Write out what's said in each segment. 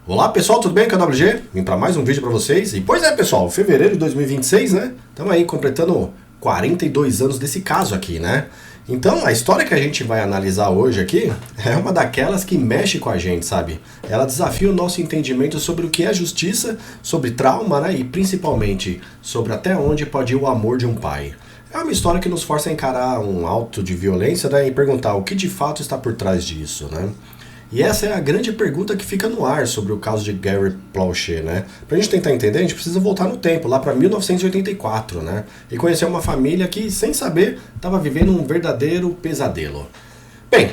Olá pessoal, tudo bem? KWG? Vim para mais um vídeo para vocês. E pois é pessoal, fevereiro de 2026, né? Estamos aí completando 42 anos desse caso aqui, né? Então a história que a gente vai analisar hoje aqui é uma daquelas que mexe com a gente, sabe? Ela desafia o nosso entendimento sobre o que é justiça, sobre trauma, né? E principalmente sobre até onde pode ir o amor de um pai. É uma história que nos força a encarar um ato de violência, né? E perguntar o que de fato está por trás disso, né? E essa é a grande pergunta que fica no ar sobre o caso de Gary Planchet, né? Pra gente tentar entender, a gente precisa voltar no tempo, lá para 1984, né? E conhecer uma família que, sem saber, estava vivendo um verdadeiro pesadelo. Bem,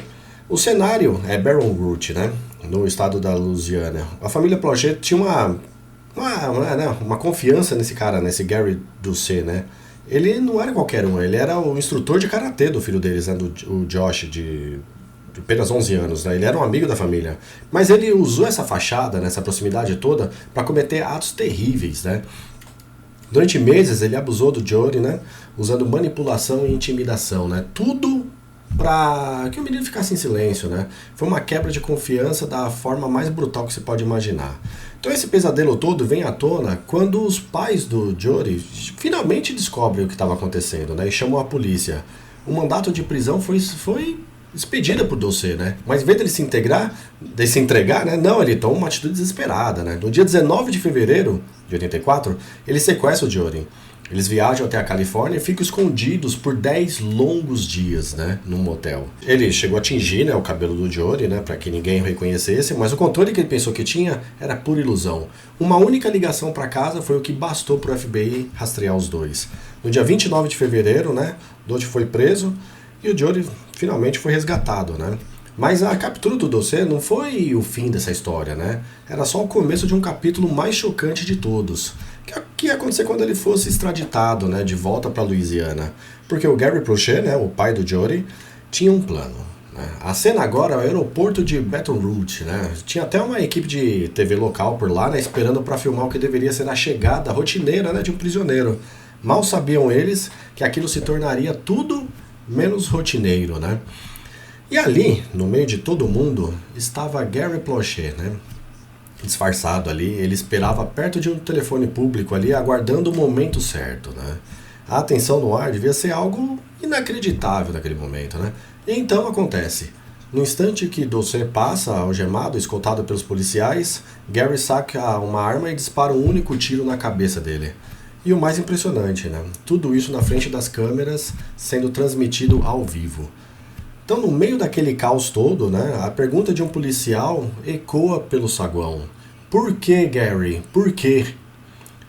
o cenário é Baton Rouge, né? No estado da Louisiana. A família Planchet tinha uma confiança nesse cara, nesse Gary Planchet, né? Ele não era qualquer um, ele era o instrutor de karatê do filho deles, né? O Josh, de apenas 11 anos, né? Ele era um amigo da família. Mas ele usou essa fachada, né, essa proximidade toda, para cometer atos terríveis, né? Durante meses ele abusou do Jody, né? Usando manipulação e intimidação, né? Tudo para que o menino ficasse em silêncio, né? Foi uma quebra de confiança da forma mais brutal que se pode imaginar. Então esse pesadelo todo vem à tona quando os pais do Jody finalmente descobrem o que estava acontecendo, né? E chamam a polícia. O mandato de prisão foi expedida por Doce, né? Mas em vez dele se entregar, né? Não, ele toma uma atitude desesperada, né? No dia 19 de fevereiro de 84, ele sequestra o Jody. Eles viajam até a Califórnia e ficam escondidos por 10 longos dias, né? Num motel. Ele chegou a atingir, né, o cabelo do Jody, né? Para que ninguém o reconhecesse, mas o controle que ele pensou que tinha era pura ilusão. Uma única ligação para casa foi o que bastou para o FBI rastrear os dois. No dia 29 de fevereiro, né? Doce foi preso e o Jody finalmente foi resgatado, né? Mas a captura do Doce não foi o fim dessa história, né? Era só o começo de um capítulo mais chocante de todos. Que ia acontecer quando ele fosse extraditado, né, de volta para Louisiana. Porque o Gary Planchet, né, o pai do Jody, tinha um plano, né? A cena agora é o aeroporto de Baton Rouge, né? Tinha até uma equipe de TV local por lá, né, esperando para filmar o que deveria ser a chegada rotineira, né, de um prisioneiro. Mal sabiam eles que aquilo se tornaria tudo menos rotineiro, né? E ali, no meio de todo mundo, estava Gary Planchet, né? Disfarçado ali, ele esperava perto de um telefone público ali, aguardando o momento certo, né? A atenção no ar devia ser algo inacreditável naquele momento, né? E então acontece. No instante que Doce passa, algemado, escoltado pelos policiais, Gary saca uma arma e dispara um único tiro na cabeça dele. E o mais impressionante, né? Tudo isso na frente das câmeras, sendo transmitido ao vivo. Então, no meio daquele caos todo, né, a pergunta de um policial ecoa pelo saguão. Por que, Gary? Por quê?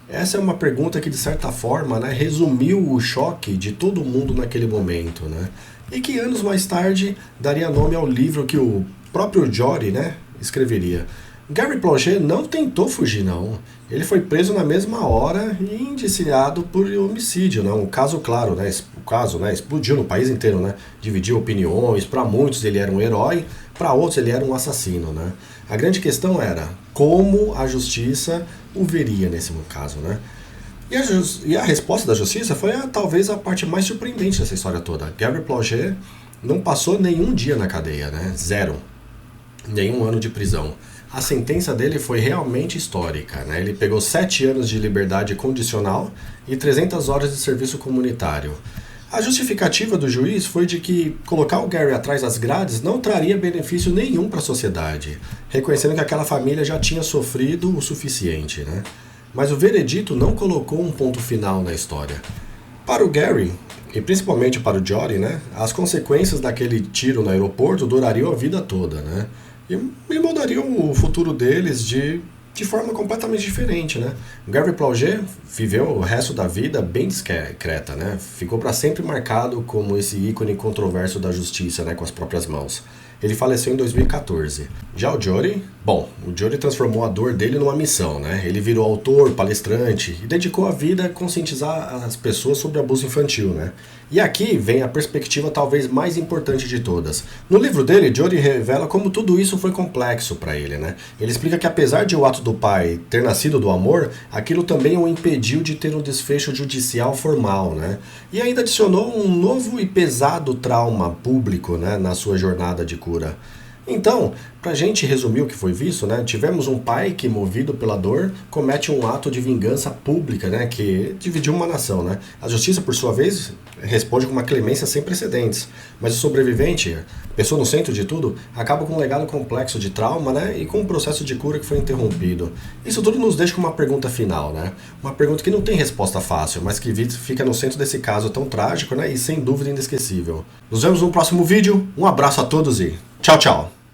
Essa é uma pergunta que, de certa forma, né, resumiu o choque de todo mundo naquele momento, né? E que anos mais tarde daria nome ao livro que o próprio Jody, né, escreveria. Gary Planchet não tentou fugir, não. Ele foi preso na mesma hora e indiciado por homicídio, né? Um caso claro, né? O caso, né, explodiu no país inteiro, né? Dividiu opiniões. Para muitos ele era um herói, para outros ele era um assassino, né? A grande questão era como a justiça o veria nesse caso, né? E a resposta da justiça foi talvez a parte mais surpreendente dessa história toda. Gary Planchet não passou nenhum dia na cadeia, né? 0. Nenhum ano de prisão. A sentença dele foi realmente histórica, né? Ele pegou 7 anos de liberdade condicional e 300 horas de serviço comunitário. A justificativa do juiz foi de que colocar o Gary atrás das grades não traria benefício nenhum para a sociedade, reconhecendo que aquela família já tinha sofrido o suficiente, né? Mas o veredito não colocou um ponto final na história. Para o Gary, e principalmente para o Jody, né, as consequências daquele tiro no aeroporto durariam a vida toda, né? E mudariam o futuro deles de forma completamente diferente, né? Gary Planchet viveu o resto da vida bem discreta, né? Ficou para sempre marcado como esse ícone controverso da justiça, né, com as próprias mãos. Ele faleceu em 2014. Já o Jody, o Jody transformou a dor dele numa missão, né? Ele virou autor, palestrante e dedicou a vida a conscientizar as pessoas sobre abuso infantil, né? E aqui vem a perspectiva talvez mais importante de todas. No livro dele, Jody revela como tudo isso foi complexo para ele, né? Ele explica que apesar de o ato do pai ter nascido do amor, aquilo também o impediu de ter um desfecho judicial formal, né? E ainda adicionou um novo e pesado trauma público, né, na sua jornada de cura. Então, pra gente resumir o que foi visto, né, tivemos um pai que, movido pela dor, comete um ato de vingança pública, né, que dividiu uma nação, né. A justiça, por sua vez, responde com uma clemência sem precedentes, mas o sobrevivente, pessoa no centro de tudo, acaba com um legado complexo de trauma, né, e com um processo de cura que foi interrompido. Isso tudo nos deixa com uma pergunta final, né, uma pergunta que não tem resposta fácil, mas que fica no centro desse caso tão trágico, né, e sem dúvida inesquecível. Nos vemos no próximo vídeo, um abraço a todos e tchau, tchau!